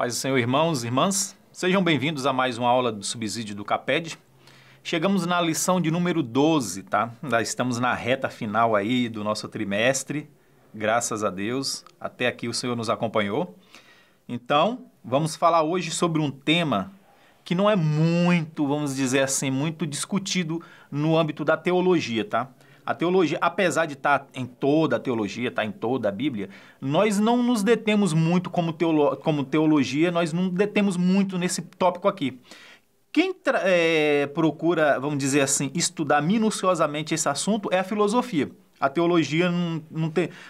Paz do Senhor, irmãos e irmãs, sejam bem-vindos a mais uma aula do Subsídio do Caped. Chegamos na lição de número 12, tá? Já estamos na reta final aí do nosso trimestre, graças a Deus, até aqui o Senhor nos acompanhou. Então, vamos falar hoje sobre um tema que não é muito, vamos dizer assim, muito discutido no âmbito da teologia, tá? A teologia, apesar de estar em toda a teologia, estar em toda a Bíblia, nós não nos detemos muito como teologia, nós não detemos muito nesse tópico aqui. Quem procura, vamos dizer assim, estudar minuciosamente esse assunto é a filosofia. A teologia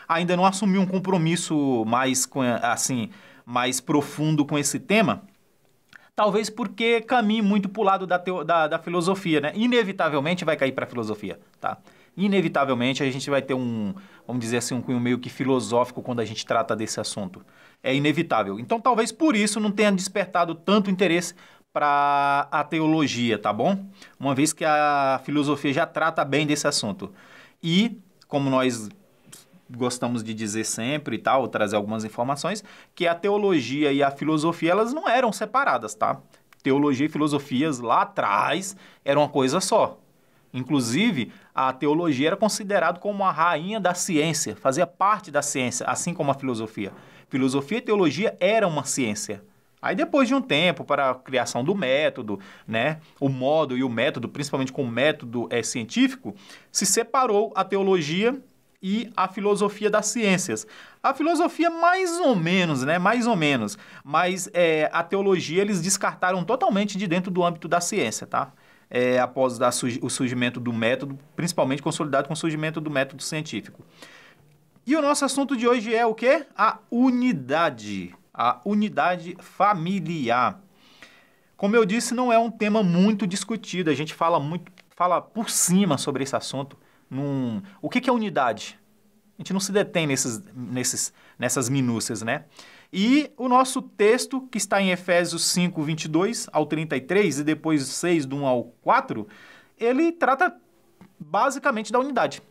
ainda não assumiu um compromisso mais profundo com esse tema, talvez porque caminhe muito para o lado da filosofia, né? Inevitavelmente vai cair para a filosofia, tá? Inevitavelmente a gente vai ter vamos dizer assim, um cunho meio que filosófico quando a gente trata desse assunto. É inevitável. Então talvez por isso não tenha despertado tanto interesse para a teologia, tá bom? Uma vez que a filosofia já trata bem desse assunto. E, como nós gostamos de dizer sempre e tal, trazer algumas informações, que a teologia e a filosofia, elas não eram separadas, tá? Teologia e filosofias lá atrás eram uma coisa só. Inclusive, a teologia era considerada como a rainha da ciência, fazia parte da ciência, assim como a filosofia. Filosofia e teologia eram uma ciência. Aí depois de um tempo, para a criação do método, né, o modo e o método, principalmente com o método científico, se separou a teologia e a filosofia das ciências. A filosofia mais ou menos, né, mais ou menos, mas a teologia eles descartaram totalmente de dentro do âmbito da ciência, tá? Após o surgimento do método, principalmente consolidado com o surgimento do método científico. E o nosso assunto de hoje é o quê? A unidade familiar. Como eu disse, não é um tema muito discutido, a gente fala por cima sobre esse assunto. O que é unidade? A gente não se detém nessas minúcias, né? E o nosso texto, que está em Efésios 5, 22 ao 33 e depois 6, do 1 ao 4, ele trata basicamente da unidade.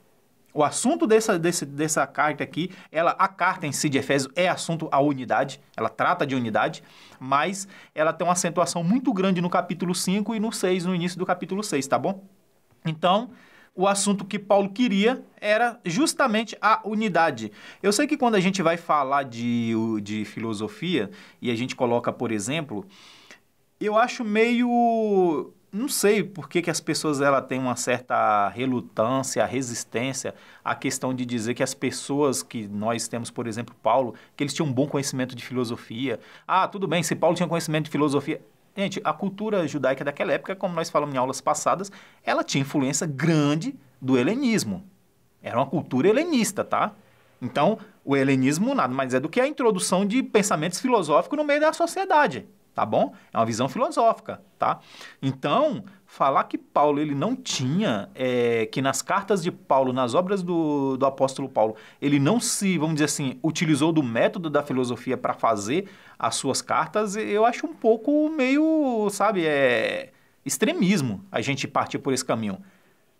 O assunto dessa carta aqui, a carta em si de Efésios é assunto à unidade, ela trata de unidade, mas ela tem uma acentuação muito grande no capítulo 5 e no 6, no início do capítulo 6, tá bom? Então, o assunto que Paulo queria era justamente a unidade. Eu sei que quando a gente vai falar de filosofia e a gente coloca, por exemplo, eu acho meio... Não sei por que as pessoas têm uma certa relutância, resistência à questão de dizer que as pessoas que nós temos, por exemplo, Paulo, que eles tinham um bom conhecimento de filosofia. Ah, tudo bem, se Paulo tinha conhecimento de filosofia... Gente, a cultura judaica daquela época, como nós falamos em aulas passadas, ela tinha influência grande do helenismo. Era uma cultura helenista, tá? Então, o helenismo nada mais é do que a introdução de pensamentos filosóficos no meio da sociedade, tá bom? É uma visão filosófica, tá? Então, falar que Paulo ele não tinha, que nas cartas de Paulo, nas obras do apóstolo Paulo, ele não vamos dizer assim, utilizou do método da filosofia para fazer as suas cartas, eu acho um pouco meio, sabe, extremismo a gente partir por esse caminho.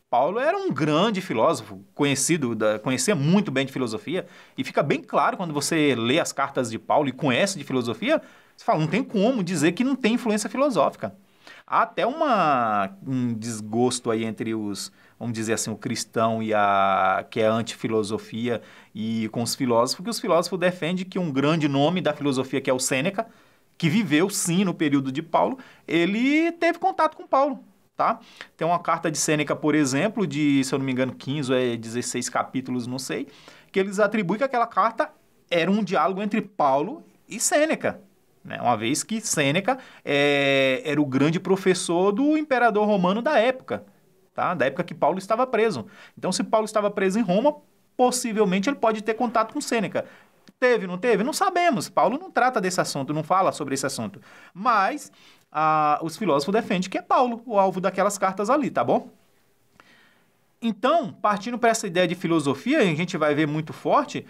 Paulo era um grande filósofo, conhecia muito bem de filosofia, e fica bem claro quando você lê as cartas de Paulo e conhece de filosofia, você fala, não tem como dizer que não tem influência filosófica. Há até um desgosto aí entre vamos dizer assim, o cristão que é anti-filosofia e com os filósofos, que os filósofos defendem que um grande nome da filosofia, que é o Sêneca, que viveu sim no período de Paulo, ele teve contato com Paulo, tá? Tem uma carta de Sêneca, por exemplo, de, se eu não me engano, 15 ou 16 capítulos, não sei, que eles atribuem que aquela carta era um diálogo entre Paulo e Sêneca. Uma vez que Sêneca era o grande professor do imperador romano da época, tá? Da época que Paulo estava preso. Então, se Paulo estava preso em Roma, possivelmente ele pode ter contato com Sêneca. Teve, não teve? Não sabemos. Paulo não trata desse assunto, não fala sobre esse assunto. Mas os filósofos defendem que é Paulo o alvo daquelas cartas ali, tá bom? Então, partindo para essa ideia de filosofia, a gente vai ver muito forte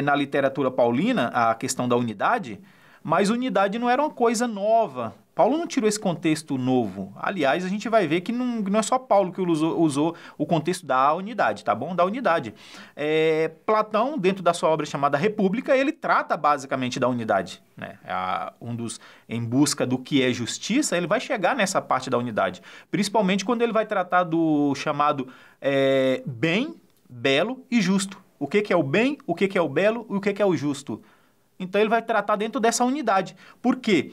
na literatura paulina a questão da unidade. Mas unidade não era uma coisa nova Paulo não tirou esse contexto novo. Aliás, a gente vai ver que não é só Paulo que usou o contexto da unidade, tá bom? Da unidade. Platão, dentro da sua obra chamada República, ele trata basicamente da unidade, né? Em busca do que é justiça, ele vai chegar nessa parte da unidade. Principalmente quando ele vai tratar do chamado bem, belo e justo. O que é o bem, o que é o belo e o que é o justo. Então ele vai tratar dentro dessa unidade. Por quê?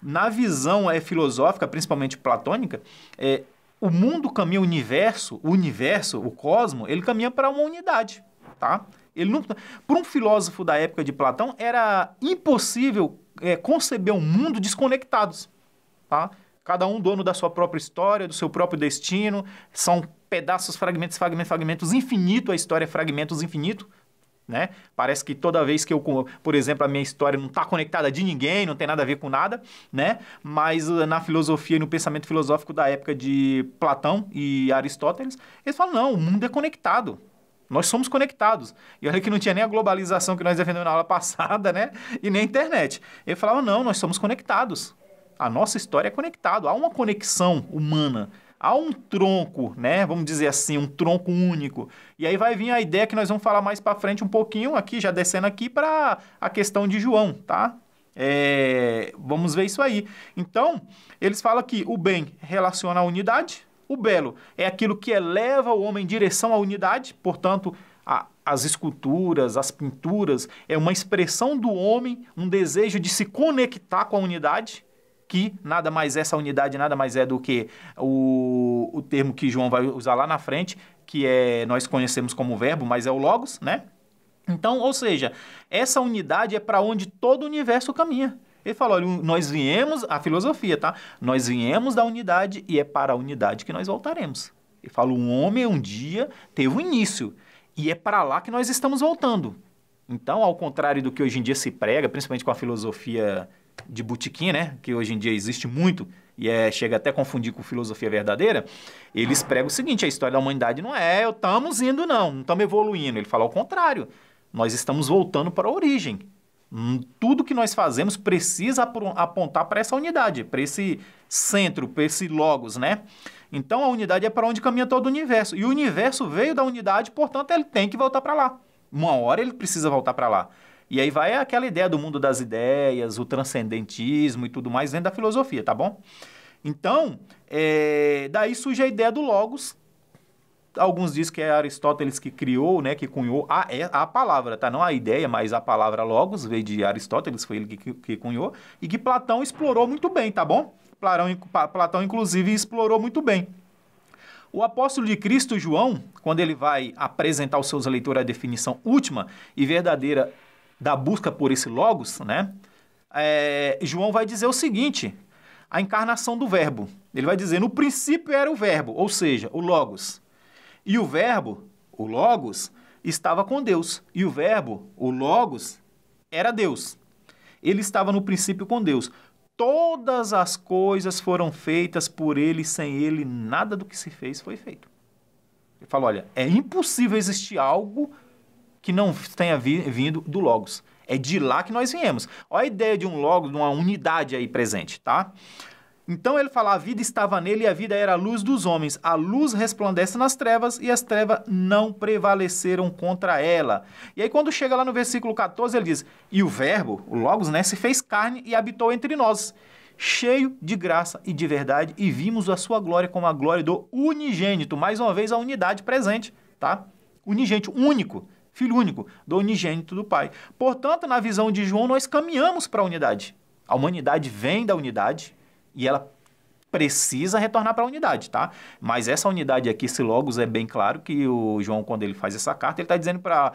Na visão filosófica, principalmente platônica, o mundo caminha, o universo, o cosmo, ele caminha para uma unidade, tá? Para um filósofo da época de Platão, era impossível conceber um mundo desconectados, tá? Cada um dono da sua própria história, do seu próprio destino, são pedaços, fragmentos, infinito, a história é fragmentos infinito, né? Parece que toda vez que por exemplo, a minha história não está conectada de ninguém, não tem nada a ver com nada, né? Mas na filosofia e no pensamento filosófico da época de Platão e Aristóteles, eles falam, não, o mundo é conectado. Nós somos conectados. E olha que não tinha nem a globalização que nós defendemos na aula passada, né? E nem a internet. Ele falava, não, nós somos conectados. A nossa história é conectada. Há uma conexão humana. Há um tronco, né? Vamos dizer assim, um tronco único. E aí vai vir a ideia que nós vamos falar mais para frente um pouquinho aqui, já descendo aqui para a questão de João, tá? Vamos ver isso aí. Então, eles falam que o bem relaciona à unidade, o belo é aquilo que eleva o homem em direção à unidade, portanto, as esculturas, as pinturas, é uma expressão do homem, um desejo de se conectar com a unidade, que nada mais essa unidade nada mais é do que o termo que João vai usar lá na frente, que nós conhecemos como verbo, mas é o logos, né? Então, ou seja, essa unidade é para onde todo o universo caminha. Ele falou, olha, nós viemos, a filosofia, tá? Nós viemos da unidade e é para a unidade que nós voltaremos. Ele fala, um homem um dia teve um início e é para lá que nós estamos voltando. Então, ao contrário do que hoje em dia se prega, principalmente com a filosofia de botequim, né? Que hoje em dia existe muito e chega até a confundir com filosofia verdadeira, eles pregam o seguinte, a história da humanidade não estamos indo não estamos evoluindo. Ele fala ao contrário, nós estamos voltando para a origem. Tudo que nós fazemos precisa apontar para essa unidade, para esse centro, para esse logos, né? Então, a unidade é para onde caminha todo o universo. E o universo veio da unidade, portanto, ele tem que voltar para lá. Uma hora ele precisa voltar para lá. E aí vai aquela ideia do mundo das ideias, o transcendentismo e tudo mais dentro da filosofia, tá bom? Então, daí surge a ideia do logos. Alguns dizem que é Aristóteles que criou, né, que cunhou a palavra, tá? Não a ideia, mas a palavra logos veio de Aristóteles, foi ele que cunhou, e que Platão explorou muito bem, tá bom? Platão, inclusive, explorou muito bem. O apóstolo de Cristo, João, quando ele vai apresentar aos seus leitores a definição última e verdadeira da busca por esse logos, né? João vai dizer o seguinte, a encarnação do verbo. Ele vai dizer, no princípio era o verbo, ou seja, o logos. E o verbo, o logos, estava com Deus. E o verbo, o logos, era Deus. Ele estava no princípio com Deus. Todas as coisas foram feitas por ele, sem ele nada do que se fez foi feito. Ele fala, olha, é impossível existir algo que não tenha vindo do logos. É de lá que nós viemos. Olha a ideia de um logos, de uma unidade aí presente, tá? Então ele fala, a vida estava nele e a vida era a luz dos homens. A luz resplandece nas trevas e as trevas não prevaleceram contra ela. E aí quando chega lá no versículo 14, ele diz, e o verbo, o logos, né, se fez carne e habitou entre nós, cheio de graça e de verdade, e vimos a sua glória como a glória do unigênito. Mais uma vez a unidade presente, tá? Unigênito, único. Filho único, do unigênito do Pai. Portanto, na visão de João, nós caminhamos para a unidade. A humanidade vem da unidade e ela precisa retornar para a unidade, tá? Mas essa unidade aqui, esse logos, é bem claro que o João, quando ele faz essa carta, ele está dizendo para,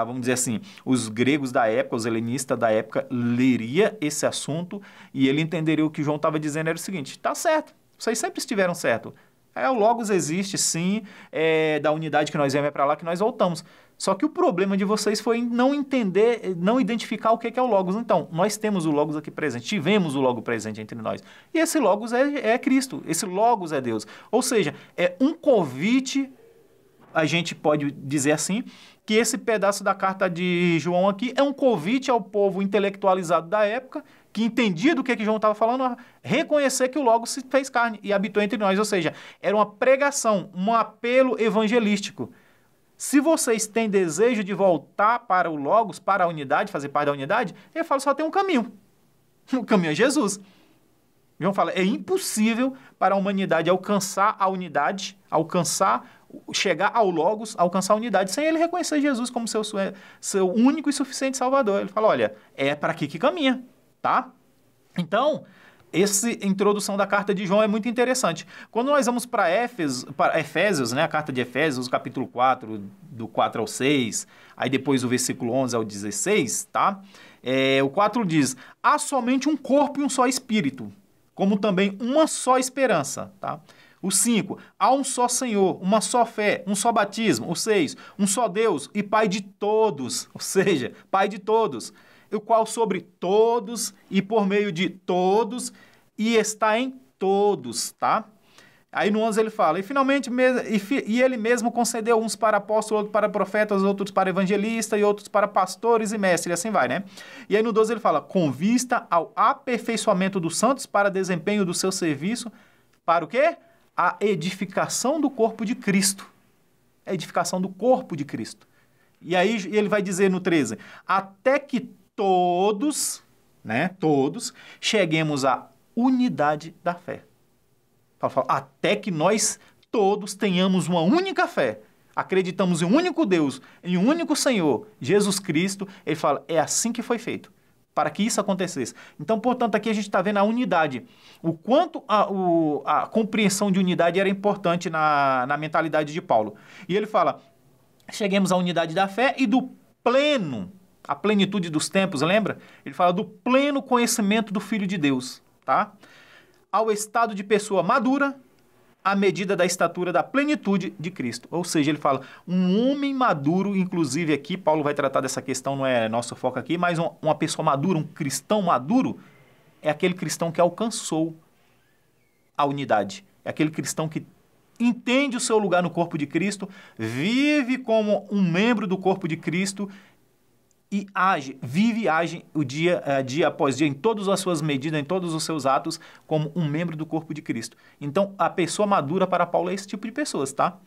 vamos dizer assim, os gregos da época, os helenistas da época, leria esse assunto e ele entenderia o que o João estava dizendo era o seguinte, tá certo, vocês sempre estiveram certo. O logos existe, sim, da unidade que nós viemos para lá que nós voltamos. Só que o problema de vocês foi não entender, não identificar o que é o logos. Então, nós temos o logos aqui presente, tivemos o logos presente entre nós. E esse logos é Cristo, esse logos é Deus. Ou seja, é um convite, a gente pode dizer assim, que esse pedaço da carta de João aqui é um convite ao povo intelectualizado da época, que entendia do que João estava falando, a reconhecer que o Logos se fez carne e habitou entre nós. Ou seja, era uma pregação, um apelo evangelístico. Se vocês têm desejo de voltar para o Logos, para a unidade, fazer parte da unidade, ele fala, só tem um caminho. O caminho é Jesus. João fala, é impossível para a humanidade alcançar a unidade, chegar ao Logos, alcançar a unidade, sem ele reconhecer Jesus como seu único e suficiente Salvador. Ele fala, olha, é para aqui que caminha, tá? Então, essa introdução da carta de João é muito interessante. Quando nós vamos para Efésios, né, a carta de Efésios, capítulo 4, do 4 ao 6, aí depois o versículo 11 ao 16, tá? O 4 diz, há somente um corpo e um só espírito, como também uma só esperança, tá? O 5, há um só Senhor, uma só fé, um só batismo. O 6, um só Deus e Pai de todos, ou seja, Pai de todos, o qual sobre todos e por meio de todos e está em todos, tá? Aí no 11 ele fala, e finalmente, ele mesmo concedeu uns para apóstolos, outros para profetas, outros para evangelistas e outros para pastores e mestres, e assim vai, né? E aí no 12 ele fala, com vista ao aperfeiçoamento dos santos para desempenho do seu serviço, para o quê? A edificação do corpo de Cristo. A edificação do corpo de Cristo. E aí ele vai dizer no 13, até que todos, né, todos, cheguemos à unidade da fé. Até que nós todos tenhamos uma única fé, acreditamos em um único Deus, em um único Senhor, Jesus Cristo, ele fala, é assim que foi feito, para que isso acontecesse. Então, portanto, aqui a gente está vendo a unidade, o quanto a compreensão de unidade era importante na mentalidade de Paulo. E ele fala, cheguemos à unidade da fé e do pleno, a plenitude dos tempos, lembra? Ele fala do pleno conhecimento do Filho de Deus, tá? Ao estado de pessoa madura, à medida da estatura da plenitude de Cristo. Ou seja, ele fala, um homem maduro, inclusive aqui, Paulo vai tratar dessa questão, não é nosso foco aqui, mas uma pessoa madura, um cristão maduro, é aquele cristão que alcançou a unidade. É aquele cristão que entende o seu lugar no corpo de Cristo, vive como um membro do corpo de Cristo e vive e age o dia após dia, em todas as suas medidas, em todos os seus atos, como um membro do corpo de Cristo. Então, a pessoa madura para Paulo é esse tipo de pessoas, tá?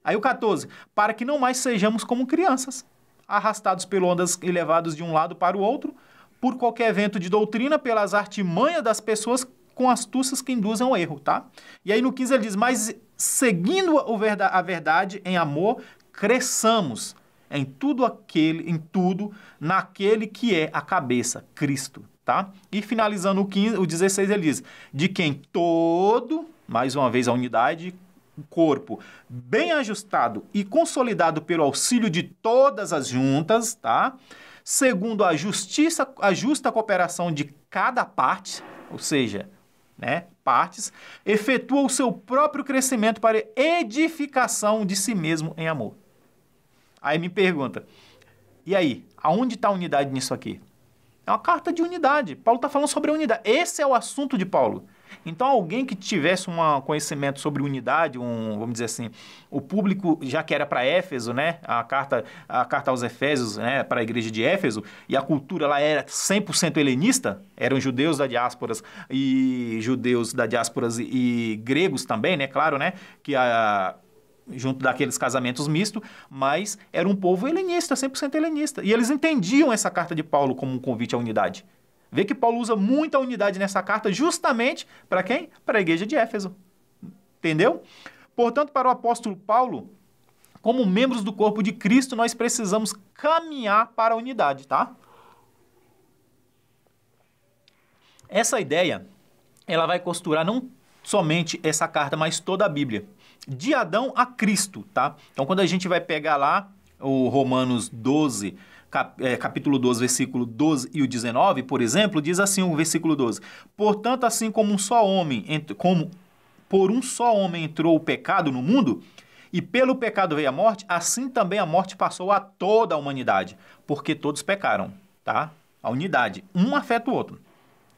Aí o 14, para que não mais sejamos como crianças, arrastados por ondas e levados de um lado para o outro, por qualquer vento de doutrina, pelas artimanhas das pessoas com astúcias que induzem ao erro, tá? E aí no 15 ele diz, mas seguindo a verdade em amor, cresçamos em tudo naquele que é a cabeça, Cristo, tá? E finalizando o 16, ele diz, de quem todo, mais uma vez a unidade, o corpo, bem ajustado e consolidado pelo auxílio de todas as juntas, tá? Segundo a justa cooperação de cada parte, ou seja, né, partes, efetua o seu próprio crescimento para edificação de si mesmo em amor. Aí me pergunta, e aí, aonde está a unidade nisso aqui? É uma carta de unidade. Paulo está falando sobre a unidade. Esse é o assunto de Paulo. Então, alguém que tivesse um conhecimento sobre unidade, vamos dizer assim, o público, já que era para Éfeso, né? A carta aos Efésios, né? Para a igreja de Éfeso, e a cultura lá era 100% helenista, eram judeus da diáspora e gregos também, né? Claro, né? Junto daqueles casamentos mistos, mas era um povo helenista, 100% helenista. E eles entendiam essa carta de Paulo como um convite à unidade. Vê que Paulo usa muita unidade nessa carta justamente para quem? Para a igreja de Éfeso. Entendeu? Portanto, para o apóstolo Paulo, como membros do corpo de Cristo, nós precisamos caminhar para a unidade, tá? Essa ideia, ela vai costurar não somente essa carta, mas toda a Bíblia. De Adão a Cristo, tá? Então, quando a gente vai pegar lá o Romanos 12, capítulo 12, versículo 12 e o 19, por exemplo, diz assim o versículo 12. Portanto, assim como por um só homem entrou o pecado no mundo, e pelo pecado veio a morte, assim também a morte passou a toda a humanidade, porque todos pecaram, tá? A unidade, um afeta o outro.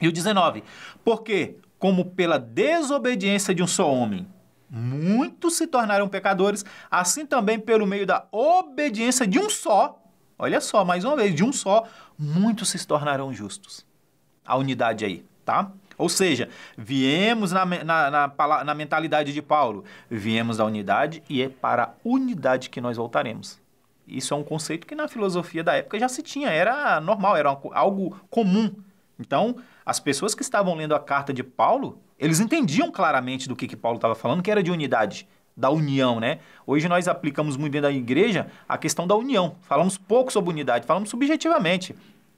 E o 19, porque como pela desobediência de um só homem, muitos se tornarão pecadores, assim também pelo meio da obediência de um só, olha só, mais uma vez, de um só, muitos se tornarão justos. A unidade aí, tá? Ou seja, viemos na mentalidade de Paulo, viemos da unidade e é para a unidade que nós voltaremos. Isso é um conceito que na filosofia da época já se tinha, era normal, era algo comum. Então, as pessoas que estavam lendo a carta de Paulo, eles entendiam claramente do que Paulo estava falando, que era de unidade, da união, né? Hoje nós aplicamos muito dentro da igreja a questão da união. Falamos pouco sobre unidade, falamos subjetivamente,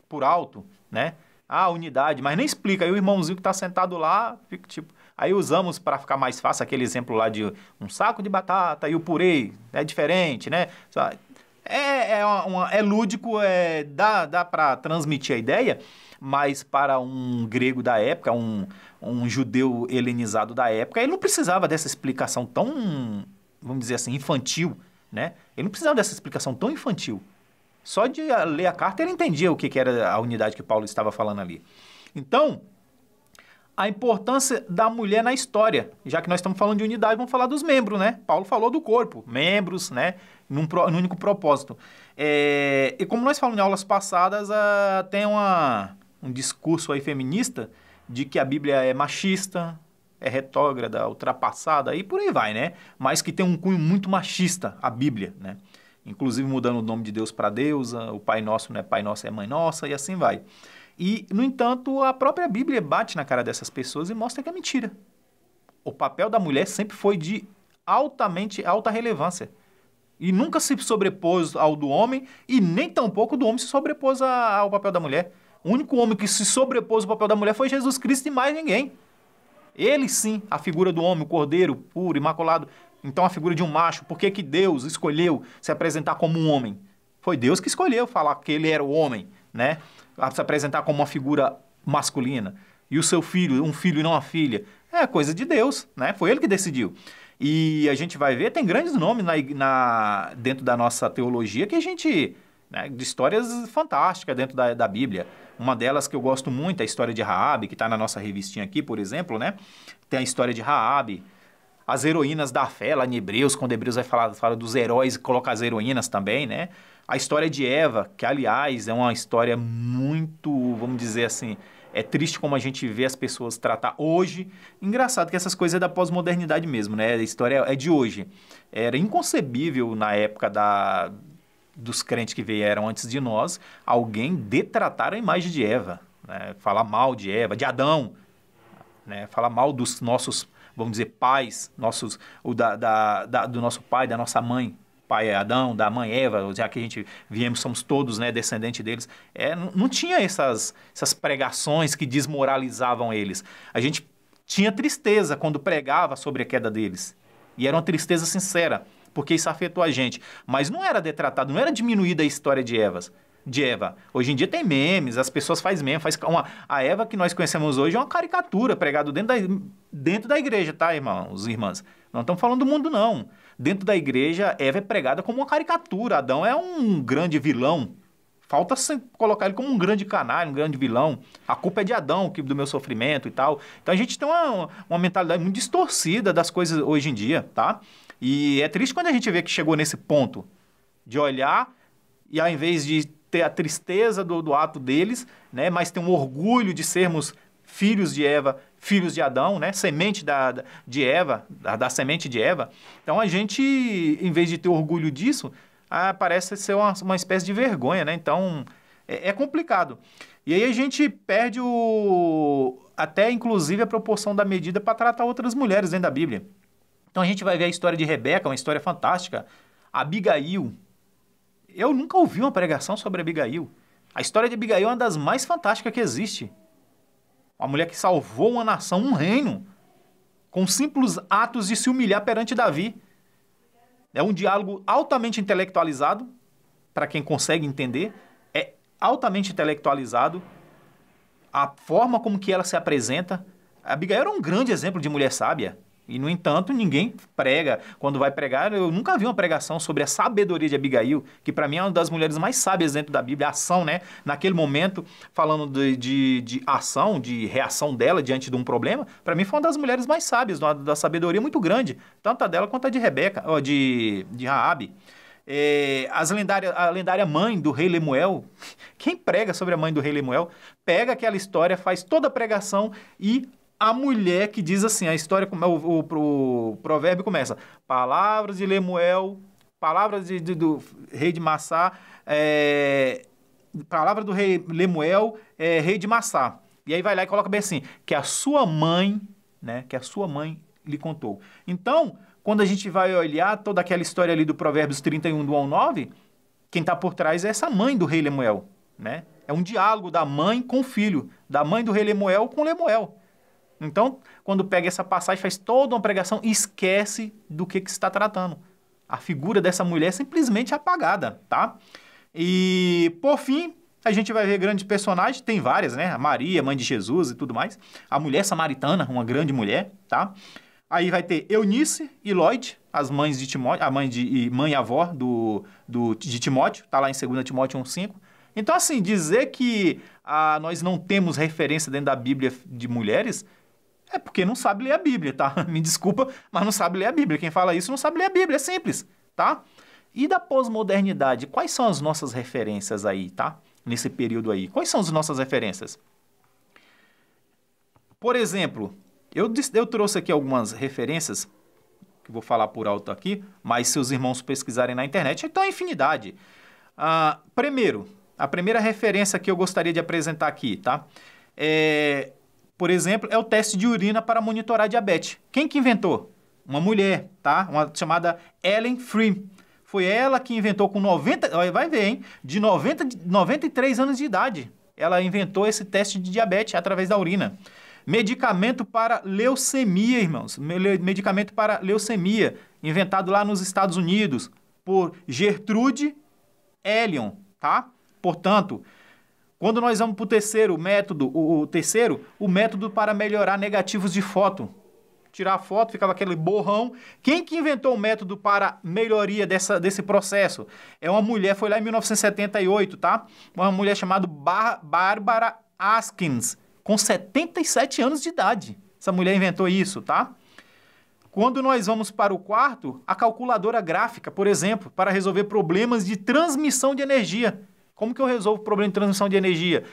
por alto, né? Ah, unidade, mas nem explica. Aí o irmãozinho que está sentado lá, fica tipo... Aí usamos para ficar mais fácil aquele exemplo lá de um saco de batata e o purê, é diferente, né? É lúdico, dá para transmitir a ideia, mas para um grego da época, um judeu helenizado da época, ele não precisava dessa explicação tão, vamos dizer assim, infantil, né? Ele não precisava dessa explicação tão infantil. Só de ler a carta ele entendia o que era a unidade que Paulo estava falando ali. Então, a importância da mulher na história. Já que nós estamos falando de unidade, vamos falar dos membros, né? Paulo falou do corpo, membros, né? Num único propósito. E como nós falamos em aulas passadas, tem um discurso aí feminista de que a Bíblia é machista, é retrógrada, ultrapassada, e por aí vai, né? Mas que tem um cunho muito machista, a Bíblia, né? Inclusive mudando o nome de Deus para deusa, o Pai Nosso não é Pai Nosso, é Mãe Nossa, e assim vai. E, no entanto, a própria Bíblia bate na cara dessas pessoas e mostra que é mentira. O papel da mulher sempre foi de alta relevância. E nunca se sobrepôs ao do homem, e nem tampouco do homem se sobrepôs ao papel da mulher. O único homem que se sobrepôs ao papel da mulher foi Jesus Cristo e mais ninguém. Ele sim, a figura do homem, o cordeiro puro, imaculado. Então a figura de um macho, por que Deus escolheu se apresentar como um homem? Foi Deus que escolheu falar que ele era o homem, né? Se apresentar como uma figura masculina. E o seu filho, um filho e não uma filha. É coisa de Deus, né? Foi ele que decidiu. E a gente vai ver, tem grandes nomes dentro da nossa teologia que a gente... Né, de histórias fantásticas dentro da Bíblia. Uma delas que eu gosto muito é a história de Raabe, que está na nossa revistinha aqui, por exemplo, né? Tem a história de Raabe. As heroínas da fé, lá em Hebreus, quando Hebreus vai falar dos heróis e coloca as heroínas também, né? A história de Eva, que, aliás, é uma história muito, vamos dizer assim, é triste como a gente vê as pessoas tratar hoje. Engraçado que essas coisas é da pós-modernidade mesmo, né? A história é de hoje. Era inconcebível na época dos crentes que vieram antes de nós, alguém detratar a imagem de Eva, né? Falar mal de Eva, de Adão, né? Falar mal dos nossos, vamos dizer, pais, do nosso pai, da nossa mãe. Pai é Adão, da mãe Eva, já que a gente somos todos, né, descendentes deles. Não tinha essas pregações que desmoralizavam eles. A gente tinha tristeza quando pregava sobre a queda deles. E era uma tristeza sincera, porque isso afetou a gente. Mas não era detratado, não era diminuída a história de Eva. Hoje em dia tem memes, as pessoas fazem memes. A Eva que nós conhecemos hoje é uma caricatura pregada dentro da igreja, tá, irmãos e irmãs? Não estamos falando do mundo, não. Dentro da igreja, Eva é pregada como uma caricatura. Adão é um grande vilão. Falta colocar ele como um grande canalha, um grande vilão. A culpa é de Adão, do meu sofrimento e tal. Então a gente tem uma mentalidade muito distorcida das coisas hoje em dia, tá? E é triste quando a gente vê que chegou nesse ponto de olhar e ao invés de ter a tristeza do ato deles, né, mas ter um orgulho de sermos filhos de Eva, filhos de Adão, né, semente de Eva, da semente de Eva. Então a gente, em vez de ter orgulho disso, parece ser uma espécie de vergonha, né? Então é complicado. E aí a gente perde até inclusive a proporção da medida para tratar outras mulheres dentro da Bíblia. Então a gente vai ver a história de Rebeca, uma história fantástica. Abigail. Eu nunca ouvi uma pregação sobre Abigail. A história de Abigail é uma das mais fantásticas que existe. Uma mulher que salvou uma nação, um reino, com simples atos de se humilhar perante Davi. É um diálogo altamente intelectualizado, para quem consegue entender. É altamente intelectualizado. A forma como que ela se apresenta. A Abigail era um grande exemplo de mulher sábia. E, no entanto, ninguém prega. Quando vai pregar, eu nunca vi uma pregação sobre a sabedoria de Abigail, que para mim é uma das mulheres mais sábias dentro da Bíblia, a ação, né? Naquele momento, falando de ação, de reação dela diante de um problema, para mim foi uma das mulheres mais sábias, da sabedoria muito grande, tanto a dela quanto a de Rebeca, ou de Raabe. A lendária mãe do rei Lemuel, quem prega sobre a mãe do rei Lemuel, pega aquela história, faz toda a pregação e a mulher que diz assim, a história, o provérbio começa, palavras de Lemuel, palavras do rei de Massá, palavra do rei Lemuel, rei de Massá. E aí vai lá e coloca bem assim, que a sua mãe, né, que a sua mãe lhe contou. Então, quando a gente vai olhar toda aquela história ali do Provérbios 31, do 1 ao 9, quem está por trás é essa mãe do rei Lemuel, né? É um diálogo da mãe com o filho, da mãe do rei Lemuel com Lemuel. Então, quando pega essa passagem, faz toda uma pregação e esquece do que se está tratando. A figura dessa mulher é simplesmente apagada, tá? E, por fim, a gente vai ver grandes personagens, tem várias, né? A Maria, mãe de Jesus e tudo mais. A mulher samaritana, uma grande mulher, tá? Aí vai ter Eunice e Lloyd, as mães de Timóteo, a mãe e avó de Timóteo, tá lá em 2 Timóteo 1,5. Então, assim, dizer que nós não temos referência dentro da Bíblia de mulheres é porque não sabe ler a Bíblia, tá? Me desculpa, mas não sabe ler a Bíblia. Quem fala isso não sabe ler a Bíblia, é simples, tá? E da pós-modernidade, quais são as nossas referências aí, tá? Nesse período aí. Quais são as nossas referências? Por exemplo, eu trouxe aqui algumas referências, que vou falar por alto aqui, mas se os irmãos pesquisarem na internet, então é infinidade. Primeiro, a primeira referência que eu gostaria de apresentar aqui, tá? Por exemplo, é o teste de urina para monitorar diabetes. Quem que inventou? Uma mulher, tá? Uma chamada Ellen Free. Foi ela que inventou com 90... Vai ver, hein? De 93 anos de idade. Ela inventou esse teste de diabetes através da urina. Medicamento para leucemia, irmãos. Medicamento para leucemia, inventado lá nos Estados Unidos por Gertrude Elion, tá? Portanto, quando nós vamos para o terceiro método, o método para melhorar negativos de foto. Tirar a foto, ficava aquele borrão. Quem que inventou o método para melhoria desse processo? É uma mulher, foi lá em 1978, tá? Uma mulher chamada Barbara Askins, com 77 anos de idade. Essa mulher inventou isso, tá? Quando nós vamos para o quarto, a calculadora gráfica, por exemplo, para resolver problemas de transmissão de energia. Como que eu resolvo o problema de transmissão de energia?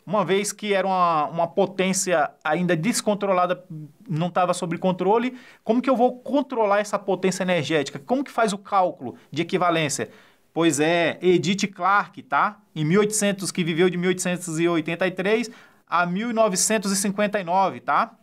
Uma vez que era uma potência ainda descontrolada, não estava sob controle, como que eu vou controlar essa potência energética? Como que faz o cálculo de equivalência? Pois é, Edith Clark, tá? Que viveu de 1883 a 1959, tá?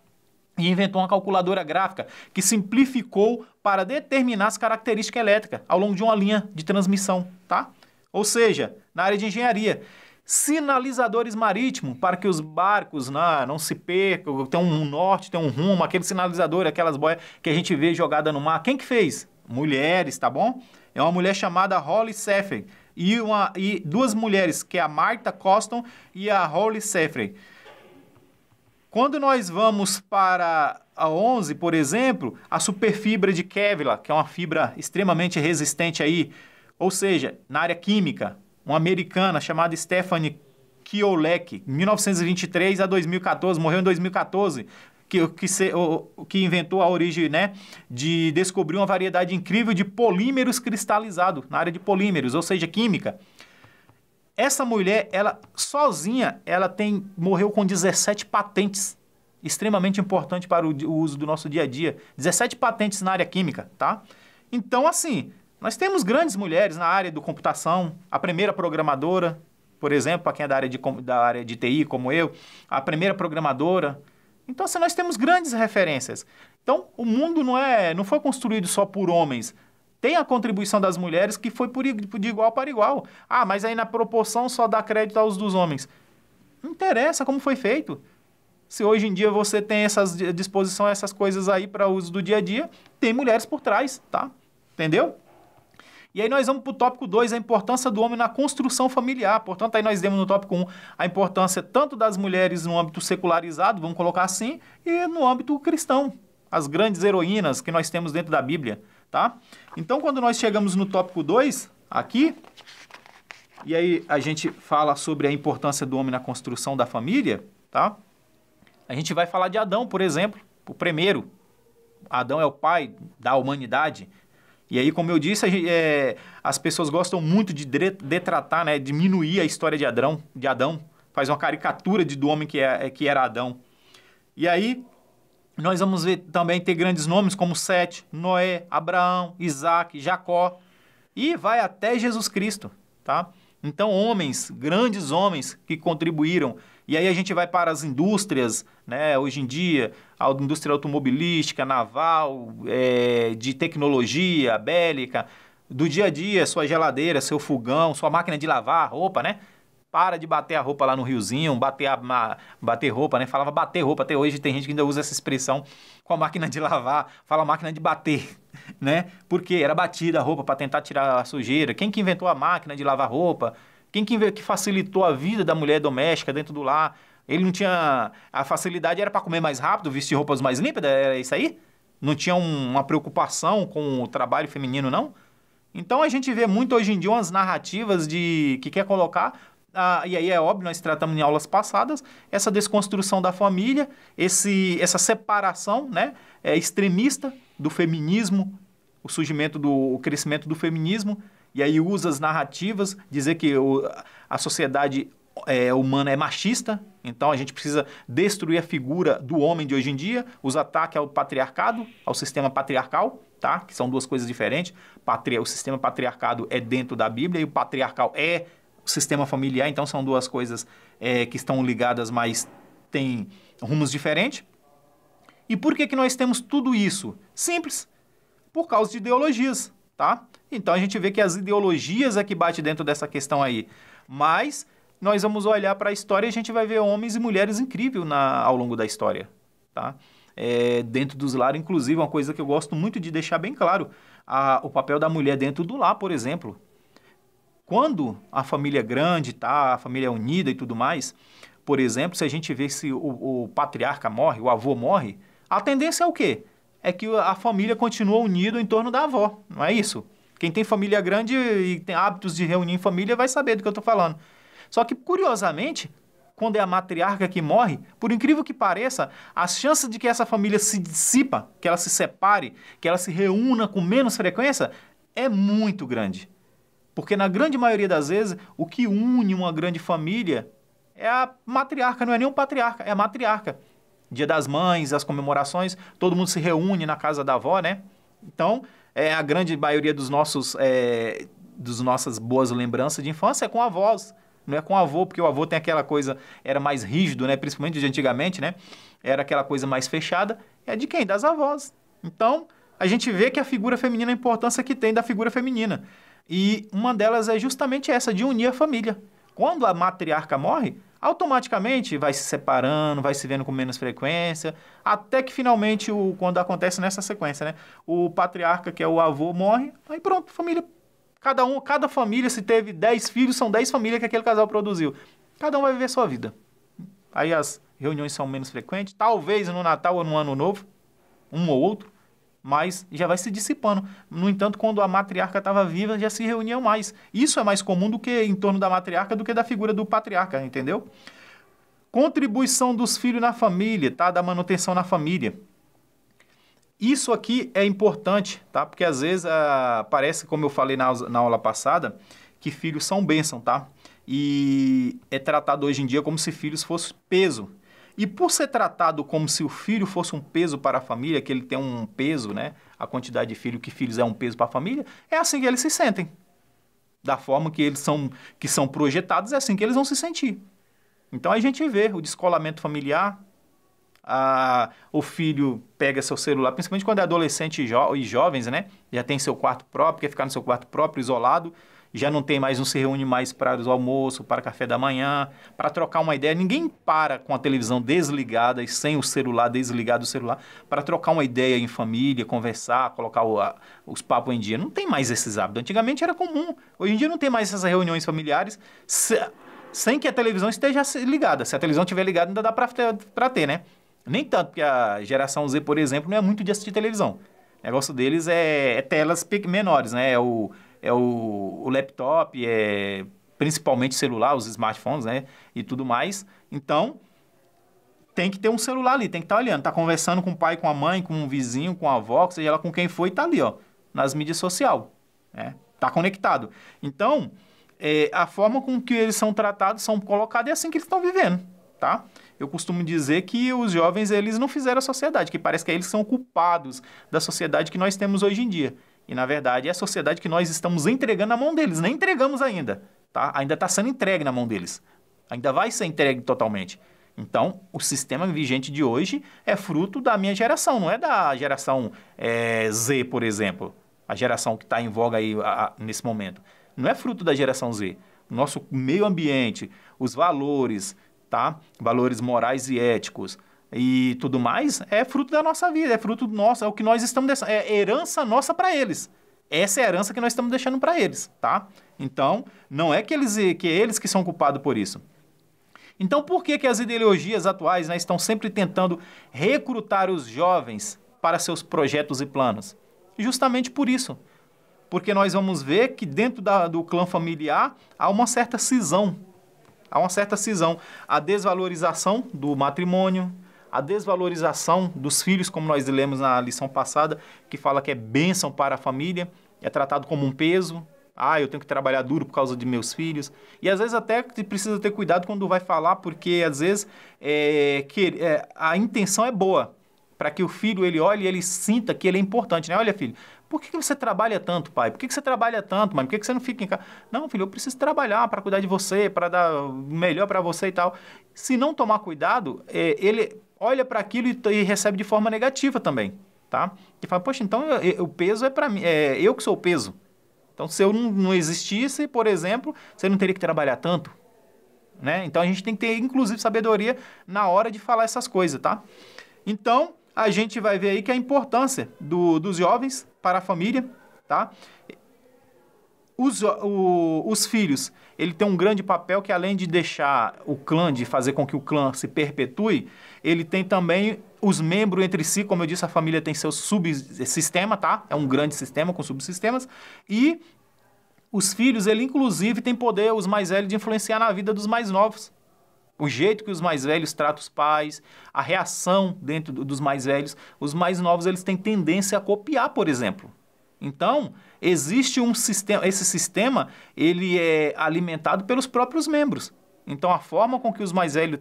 E inventou uma calculadora gráfica que simplificou para determinar as características elétricas ao longo de uma linha de transmissão, tá? Ou seja, na área de engenharia, sinalizadores marítimos para que os barcos não se percam, tem um norte, tem um rumo, aquele sinalizador, aquelas boias que a gente vê jogada no mar. Quem que fez? Mulheres, tá bom? É uma mulher chamada Holly Seffray e duas mulheres, que é a Martha Coston e a Holly Seffray. Quando nós vamos para a 11, por exemplo, a superfibra de Kevlar, que é uma fibra extremamente resistente aí, ou seja, na área química, uma americana chamada Stephanie Kiolek, 1923 a 2014, morreu em 2014, que inventou a origem, né, de descobrir uma variedade incrível de polímeros cristalizados, na área de polímeros, ou seja, química. Essa mulher, ela sozinha, morreu com 17 patentes, extremamente importante para o uso do nosso dia a dia. 17 patentes na área química, tá? Então, assim, nós temos grandes mulheres na área do computação, a primeira programadora, por exemplo, para quem é da área de TI, como eu, a primeira programadora. Então, assim, nós temos grandes referências. Então, o mundo não foi construído só por homens. Tem a contribuição das mulheres que foi de igual para igual. Mas aí na proporção só dá crédito aos dos homens. Não interessa como foi feito. Se hoje em dia você tem essas disposição, essas coisas aí para uso do dia a dia, tem mulheres por trás, tá? Entendeu? E aí nós vamos para o tópico 2, a importância do homem na construção familiar. Portanto, aí nós demos no tópico 1 a importância tanto das mulheres no âmbito secularizado, vamos colocar assim, e no âmbito cristão. as grandes heroínas que nós temos dentro da Bíblia, tá? Então, quando nós chegamos no tópico 2, aqui, e aí a gente fala sobre a importância do homem na construção da família, tá? A gente vai falar de Adão, por exemplo, o primeiro. Adão é o pai da humanidade. E aí, como eu disse, as pessoas gostam muito de detratar, né, diminuir a história de Adão. Faz uma caricatura do homem que era Adão. E aí, nós vamos ver também ter grandes nomes como Sete, Noé, Abraão, Isaac, Jacó. E vai até Jesus Cristo, tá? Então, grandes homens que contribuíram. E aí a gente vai para as indústrias, né? Hoje em dia, a indústria automobilística, naval, de tecnologia, bélica, do dia a dia, sua geladeira, seu fogão, sua máquina de lavar roupa, né? Para de bater a roupa lá no riozinho, bater roupa, né? Falava bater roupa, até hoje tem gente que ainda usa essa expressão com a máquina de lavar, fala máquina de bater, né? Porque era batida a roupa para tentar tirar a sujeira. Quem que inventou a máquina de lavar roupa? Quem que facilitou a vida da mulher doméstica dentro do lar? Ele não tinha... A facilidade era para comer mais rápido, vestir roupas mais límpidas, era isso aí? Não tinha uma preocupação com o trabalho feminino, não? Então a gente vê muito hoje em dia umas narrativas que quer colocar... e aí é óbvio, nós tratamos em aulas passadas, essa desconstrução da família, essa separação, né, extremista do feminismo, o crescimento do feminismo, e aí usa as narrativas, dizer que a sociedade humana é machista, então a gente precisa destruir a figura do homem de hoje em dia, os ataques ao patriarcado, ao sistema patriarcal, tá? Que são duas coisas diferentes. O sistema patriarcado é dentro da Bíblia e o patriarcal é o sistema familiar, então são duas coisas que estão ligadas, mas têm rumos diferentes. E por que nós temos tudo isso? Simples, por causa de ideologias, tá? Então a gente vê que as ideologias é que bate dentro dessa questão aí. Mas nós vamos olhar para a história e a gente vai ver homens e mulheres incríveis ao longo da história, tá? Dentro dos lares, inclusive, uma coisa que eu gosto muito de deixar bem claro, o papel da mulher dentro do lar, por exemplo. Quando a família é grande, tá? A família é unida e tudo mais, por exemplo, se a gente vê se o patriarca morre, o avô morre, a tendência é o quê? É que a família continua unida em torno da avó, não é isso? Quem tem família grande e tem hábitos de reunir em família vai saber do que eu estou falando. Só que, curiosamente, quando é a matriarca que morre, por incrível que pareça, as chances de que essa família se dissipa, que ela se separe, que ela se reúna com menos frequência, é muito grande. Porque, na grande maioria das vezes, o que une uma grande família é a matriarca, não é nem um patriarca, é a matriarca. Dia das Mães, as comemorações, todo mundo se reúne na casa da avó, né? Então, a grande maioria dos nossas boas lembranças de infância é com avós, não é com avô, porque o avô tem aquela coisa, era mais rígido, né? Principalmente de antigamente, né? Era aquela coisa mais fechada. É de quem? Das avós. Então, a gente vê que a figura feminina, a importância que tem da figura feminina. E uma delas é justamente essa, de unir a família. Quando a matriarca morre, automaticamente vai se separando, vai se vendo com menos frequência, até que finalmente, quando acontece nessa sequência, né? O patriarca, que é o avô, morre, aí pronto, família. Cada família, se teve 10 filhos, são 10 famílias que aquele casal produziu. Cada um vai viver sua vida. Aí as reuniões são menos frequentes, talvez no Natal ou no Ano Novo, um ou outro, mas já vai se dissipando. No entanto, quando a matriarca estava viva, já se reuniam mais. Isso é mais comum do que em torno da matriarca do que da figura do patriarca, entendeu? Contribuição dos filhos na família, tá? Da manutenção na família. Isso aqui é importante, tá? Porque às vezes parece, como eu falei na aula passada, que filhos são bênção, tá? E é tratado hoje em dia como se filhos fossem peso. E por ser tratado como se o filho fosse um peso para a família, que ele tem um peso, né? A quantidade de filhos, que filhos é um peso para a família, é assim que eles se sentem. Da forma que eles são projetados, é assim que eles vão se sentir. Então a gente vê o descolamento familiar, o filho pega seu celular, principalmente quando é adolescente e jovens, né? Já tem seu quarto próprio, quer ficar no seu quarto próprio, isolado, já não se reúne mais para o almoço, para café da manhã, para trocar uma ideia. Ninguém para com a televisão desligada e sem o celular, desligado o celular, para trocar uma ideia em família, conversar, colocar os papos em dia. Não tem mais esses hábitos. Antigamente era comum. Hoje em dia não tem mais essas reuniões familiares sem que a televisão esteja ligada. Se a televisão estiver ligada, ainda dá para ter, né? Nem tanto, porque a geração Z, por exemplo, não é muito de assistir televisão. O negócio deles é telas menores, né? O laptop, principalmente celular, os smartphones, né? E tudo mais. Então, tem que ter um celular ali, tem que estar olhando. Tá conversando com o pai, com a mãe, com um vizinho, com a avó, seja ela com quem for, e tá ali, ó, nas mídias sociais, né? Tá conectado. Então, a forma com que eles são tratados, são colocados, é assim que eles estão vivendo, tá? Eu costumo dizer que os jovens, eles não fizeram a sociedade, que parece que eles são culpados da sociedade que nós temos hoje em dia. E, na verdade, é a sociedade que nós estamos entregando na mão deles. Nem entregamos ainda, tá? Ainda está sendo entregue na mão deles. Ainda vai ser entregue totalmente. Então, o sistema vigente de hoje é fruto da minha geração, não é da geração Z, por exemplo. A geração que está em voga aí nesse momento. Não é fruto da geração Z. O nosso meio ambiente, os valores, tá? Valores morais e éticos e tudo mais, é fruto da nossa vida, é fruto nosso, é o que nós estamos deixando, é herança nossa para eles. Essa é a herança que nós estamos deixando para eles, tá? Então, não é que eles que são culpados por isso. Então, por que as ideologias atuais, né, estão sempre tentando recrutar os jovens para seus projetos e planos? Justamente por isso. Porque nós vamos ver que dentro do clã familiar há uma certa cisão. Há uma certa cisão. A desvalorização do matrimônio, a desvalorização dos filhos, como nós lemos na lição passada, que fala que é bênção para a família, é tratado como um peso. Eu tenho que trabalhar duro por causa de meus filhos. E às vezes até precisa ter cuidado quando vai falar, porque às vezes a intenção é boa, para que o filho ele olhe e ele sinta que ele é importante, né? Olha, filho, por que você trabalha tanto, pai? Por que você trabalha tanto, mãe? Por que você não fica em casa? Não, filho, eu preciso trabalhar para cuidar de você, para dar o melhor para você e tal. Se não tomar cuidado, ele olha para aquilo e recebe de forma negativa também, tá? E fala, poxa, então o peso é para mim, eu que sou o peso. Então, se eu não existisse, por exemplo, você não teria que trabalhar tanto, né? Então, a gente tem que ter, inclusive, sabedoria na hora de falar essas coisas, tá? Então, a gente vai ver aí que a importância dos jovens para a família, tá? Os filhos, ele tem um grande papel que, além de deixar o clã, de fazer com que o clã se perpetue, ele tem também os membros entre si, como eu disse, a família tem seu subsistema, tá? É um grande sistema com subsistemas. E os filhos, ele inclusive tem poder, os mais velhos, de influenciar na vida dos mais novos. O jeito que os mais velhos tratam os pais, a reação dentro dos mais velhos. Os mais novos, eles têm tendência a copiar, por exemplo. Então, existe um sistema, esse sistema, ele é alimentado pelos próprios membros. Então, a forma com que os mais velhos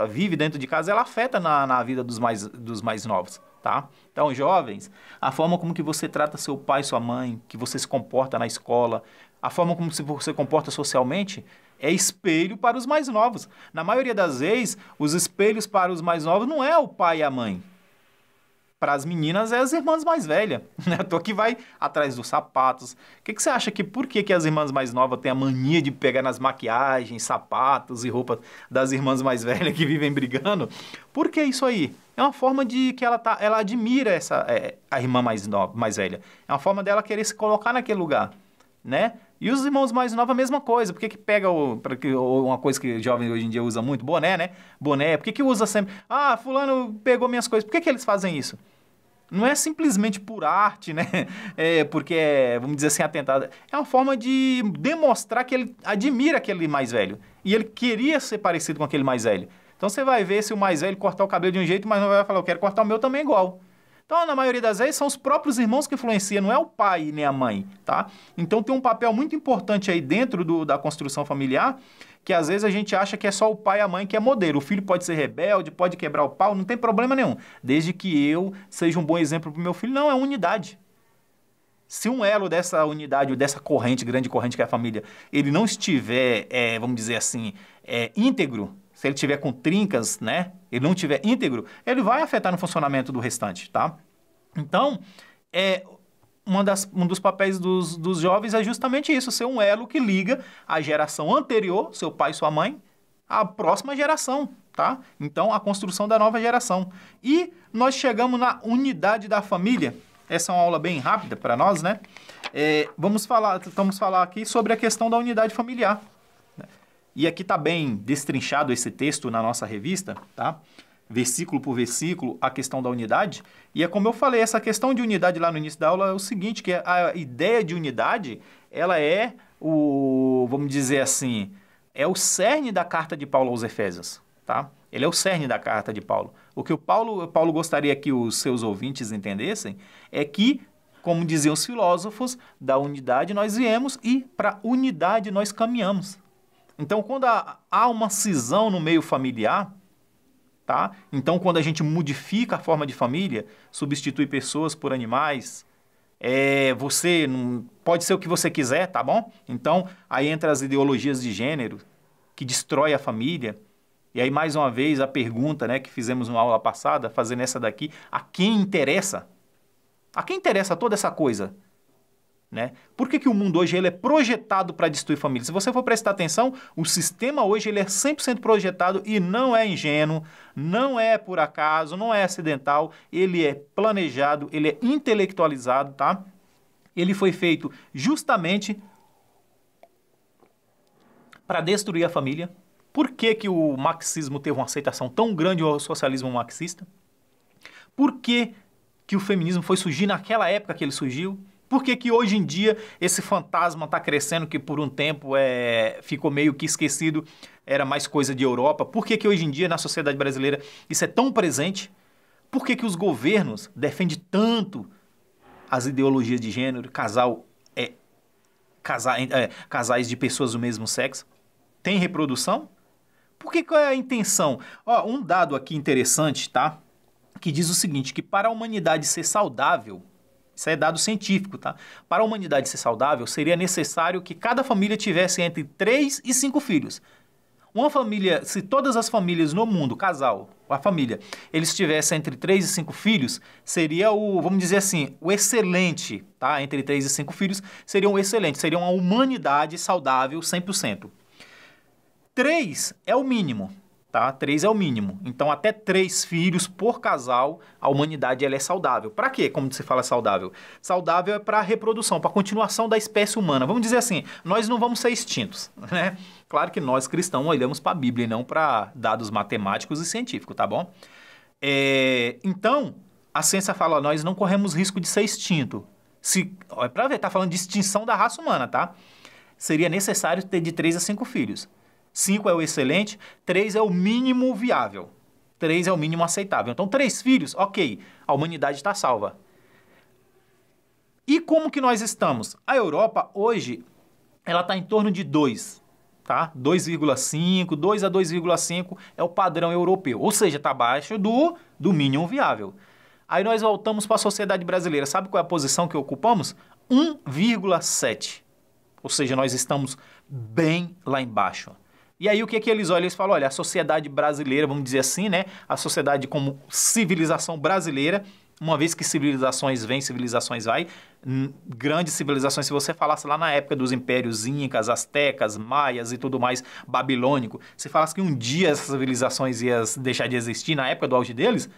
vivem dentro de casa, ela afeta na vida dos mais novos, tá? Então, jovens, a forma como que você trata seu pai, sua mãe, que você se comporta na escola, a forma como você comporta socialmente, é espelho para os mais novos. Na maioria das vezes, os espelhos para os mais novos não é o pai e a mãe. Para as meninas, é as irmãs mais velhas, né? Que vai atrás dos sapatos. O que você acha por que as irmãs mais novas têm a mania de pegar nas maquiagens, sapatos e roupas das irmãs mais velhas que vivem brigando? Por que isso aí? É uma forma de que ela admira a irmã mais velha. É uma forma dela querer se colocar naquele lugar, né? E os irmãos mais novos, a mesma coisa. Por que pega uma coisa que jovem hoje em dia usa muito? Boné, né? Boné. Por que usa sempre? Fulano pegou minhas coisas. Por que eles fazem isso? Não é simplesmente por arte, né? Porque vamos dizer assim, atentado. É uma forma de demonstrar que ele admira aquele mais velho. E ele queria ser parecido com aquele mais velho. Então você vai ver se o mais velho cortar o cabelo de um jeito, mas não vai falar, eu quero cortar o meu também igual. Então, na maioria das vezes, são os próprios irmãos que influenciam, não é o pai nem a mãe, tá? Então, tem um papel muito importante aí dentro da construção familiar, que às vezes a gente acha que é só o pai e a mãe que é modelo. O filho pode ser rebelde, pode quebrar o pau, não tem problema nenhum. Desde que eu seja um bom exemplo para o meu filho. Não, é unidade. Se um elo dessa unidade, ou dessa corrente, grande corrente que é a família, ele não estiver, vamos dizer assim, íntegro, se ele tiver com trincas, né? Ele não tiver íntegro, ele vai afetar no funcionamento do restante, tá? Então, um dos papéis dos jovens é justamente isso, ser um elo que liga a geração anterior, seu pai e sua mãe, à próxima geração, tá? Então, a construção da nova geração. E nós chegamos na unidade da família. Essa é uma aula bem rápida para nós, né? Vamos falar aqui sobre a questão da unidade familiar. E aqui está bem destrinchado esse texto na nossa revista, tá? versículo por versículo, a questão da unidade. E é como eu falei, essa questão de unidade lá no início da aula é o seguinte, que a ideia de unidade, ela é vamos dizer assim, é o cerne da carta de Paulo aos Efésios, tá? Ele é o cerne da carta de Paulo. O que o Paulo gostaria que os seus ouvintes entendessem é que, como diziam os filósofos, da unidade nós viemos e para unidade nós caminhamos. Então, quando há uma cisão no meio familiar, tá? Então, quando a gente modifica a forma de família, substitui pessoas por animais, você não, pode ser o que você quiser, tá bom? Então, aí entra as ideologias de gênero, que destrói a família. E aí, mais uma vez, a pergunta, né, que fizemos na aula passada, fazendo essa daqui, a quem interessa? A quem interessa toda essa coisa? Né? Por que o mundo hoje ele é projetado para destruir família? Se você for prestar atenção, o sistema hoje ele é 100% projetado e não é ingênuo, não é por acaso, não é acidental, ele é planejado, ele é intelectualizado, tá? Ele foi feito justamente para destruir a família. Por que o marxismo teve uma aceitação tão grande, o socialismo marxista? Por que o feminismo foi surgir naquela época que ele surgiu? Por que hoje em dia esse fantasma está crescendo, que por um tempo ficou meio que esquecido, era mais coisa de Europa? Por que hoje em dia na sociedade brasileira isso é tão presente? Por que os governos defendem tanto as ideologias de gênero, casais de pessoas do mesmo sexo? Tem reprodução? Qual é a intenção? Ó, um dado aqui interessante, tá? Que diz o seguinte, que para a humanidade ser saudável, isso é dado científico, tá? Para a humanidade ser saudável, seria necessário que cada família tivesse entre 3 e 5 filhos. Uma família, se todas as famílias no mundo, a família, eles tivessem entre 3 e 5 filhos, seria vamos dizer assim, o excelente, tá? Entre 3 e 5 filhos, seria um excelente, seria uma humanidade saudável 100%. 3 é o mínimo. Tá? 3 é o mínimo. Então, até 3 filhos por casal, a humanidade ela é saudável. Para quê? Como se fala saudável? Saudável é para a reprodução, para a continuação da espécie humana. Vamos dizer assim, nós não vamos ser extintos, né? Claro que nós cristãos olhamos para a Bíblia e não para dados matemáticos e científicos, tá bom? Então, a ciência fala, nós não corremos risco de ser extinto. Para ver, tá falando de extinção da raça humana, tá? Seria necessário ter de 3 a 5 filhos. 5 é o excelente, 3 é o mínimo viável. 3 é o mínimo aceitável. Então, 3 filhos, ok, a humanidade está salva. E como que nós estamos? A Europa, hoje, ela está em torno de 2, tá? 2,5, 2 a 2,5 é o padrão europeu. Ou seja, está abaixo do mínimo viável. Aí nós voltamos para a sociedade brasileira. Sabe qual é a posição que ocupamos? 1,7. Ou seja, nós estamos bem lá embaixo. E aí o que eles olham? Eles falam, olha, a sociedade brasileira, vamos dizer assim, né? A sociedade como civilização brasileira, uma vez que civilizações vêm, civilizações vai, grandes civilizações, se você falasse lá na época dos impérios incas, astecas, maias e tudo mais, babilônico, se falasse que um dia essas civilizações iam deixar de existir na época do auge deles,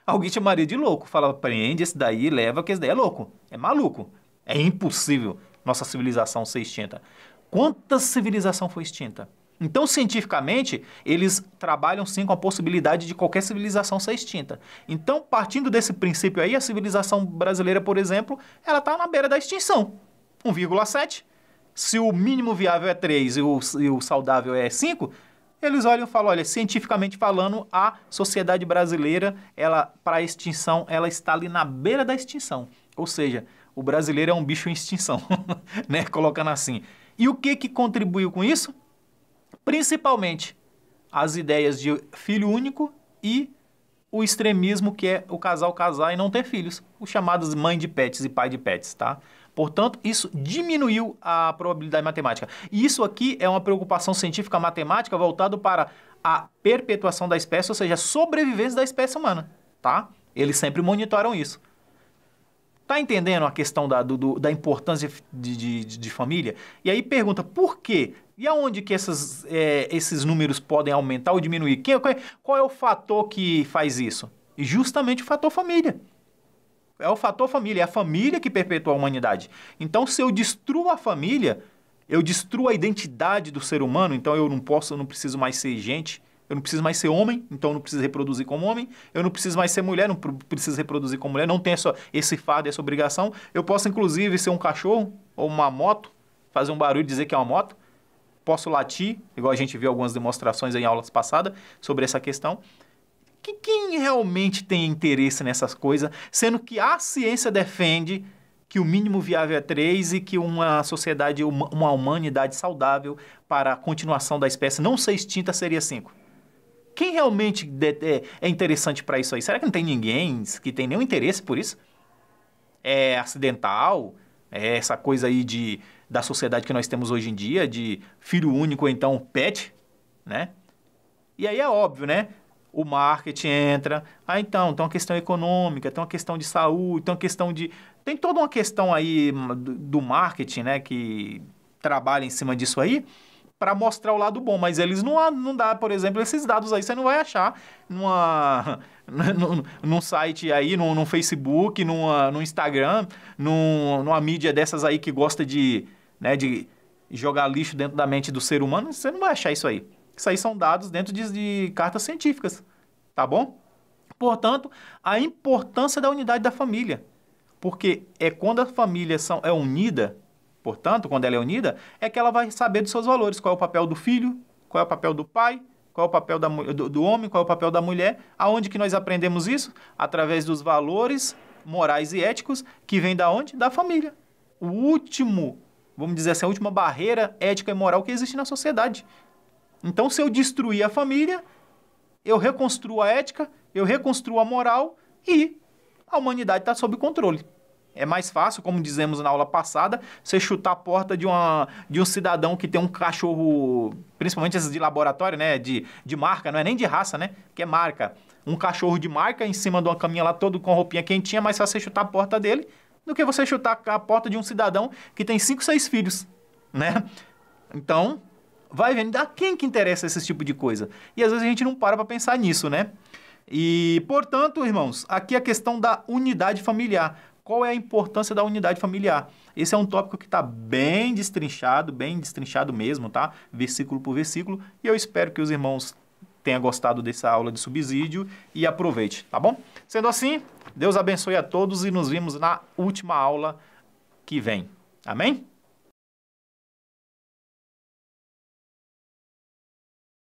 alguém chamaria de louco. Falava, prende esse daí, leva que esse daí é louco, é maluco. É impossível nossa civilização ser extinta. Quantas civilização foi extinta? Então, cientificamente, eles trabalham sim com a possibilidade de qualquer civilização ser extinta. Então, partindo desse princípio aí, a civilização brasileira, por exemplo, ela está na beira da extinção. 1,7. Se o mínimo viável é 3 e o saudável é 5, eles olham e falam, olha, cientificamente falando, a sociedade brasileira, para a extinção, ela está ali na beira da extinção. Ou seja, o brasileiro é um bicho em extinção, né? Colocando assim. E o que contribuiu com isso? Principalmente as ideias de filho único e o extremismo que é o casal casar e não ter filhos, os chamados mãe de pets e pai de pets, tá? Portanto, isso diminuiu a probabilidade matemática. E isso aqui é uma preocupação científica matemática voltada para a perpetuação da espécie, ou seja, a sobrevivência da espécie humana, tá? Eles sempre monitoram isso. Tá entendendo a questão da importância de família? E aí pergunta, por quê? E aonde que esses números podem aumentar ou diminuir? Qual é o fator que faz isso? E justamente o fator família. É o fator família, é a família que perpetua a humanidade. Então, se eu destruo a família, eu destruo a identidade do ser humano, então eu não preciso mais ser gente, Eu não preciso mais ser homem, então eu não preciso reproduzir como homem. Eu não preciso mais ser mulher, não preciso reproduzir como mulher. Não tenho esse fardo, essa obrigação. Eu posso, inclusive, ser um cachorro ou uma moto, fazer um barulho e dizer que é uma moto. Posso latir, igual a gente viu algumas demonstrações em aulas passadas sobre essa questão. Quem realmente tem interesse nessas coisas, sendo que a ciência defende que o mínimo viável é 3 e que uma sociedade, uma humanidade saudável para a continuação da espécie não ser extinta seria 5? Quem realmente é interessante para isso aí? Será que não tem ninguém que tem nenhum interesse por isso? É acidental? É essa coisa aí da sociedade que nós temos hoje em dia, de filho único ou então pet, né? E aí é óbvio, né? O marketing entra. Então, tem uma questão econômica, tem uma questão de saúde, tem uma questão de... Tem toda uma questão aí do marketing, né? Que trabalha em cima disso aí para mostrar o lado bom. Mas eles não dá, por exemplo, esses dados aí você não vai achar num site aí, num Facebook, no Instagram, numa mídia dessas aí que gosta de jogar lixo dentro da mente do ser humano. Você não vai achar isso aí. Isso aí são dados dentro de cartas científicas, tá bom? Portanto, a importância da unidade da família. Porque é quando a família é unida, portanto, quando ela é unida, é que ela vai saber dos seus valores. Qual é o papel do filho, qual é o papel do pai, qual é o papel do homem, qual é o papel da mulher. Aonde que nós aprendemos isso? Através dos valores morais e éticos que vêm da onde? Da família. O último, vamos dizer assim, a última barreira ética e moral que existe na sociedade. Então, se eu destruir a família, eu reconstruo a ética, eu reconstruo a moral e a humanidade está sob controle. É mais fácil, como dizemos na aula passada, você chutar a porta de um cidadão que tem um cachorro, principalmente esses de laboratório, né? De marca, não é nem de raça, né? Que é marca. Um cachorro de marca em cima de uma caminha lá, todo com roupinha quentinha, é mais fácil você chutar a porta dele do que você chutar a porta de um cidadão que tem 5, 6 filhos, né? Então... vai vendo a quem que interessa esse tipo de coisa. E às vezes a gente não para pensar nisso, né? E, portanto, irmãos, aqui a questão da unidade familiar. Qual é a importância da unidade familiar? Esse é um tópico que está bem destrinchado mesmo, tá? Versículo por versículo. E eu espero que os irmãos tenham gostado dessa aula de subsídio e aproveite, tá bom? Sendo assim, Deus abençoe a todos e nos vemos na última aula que vem. Amém?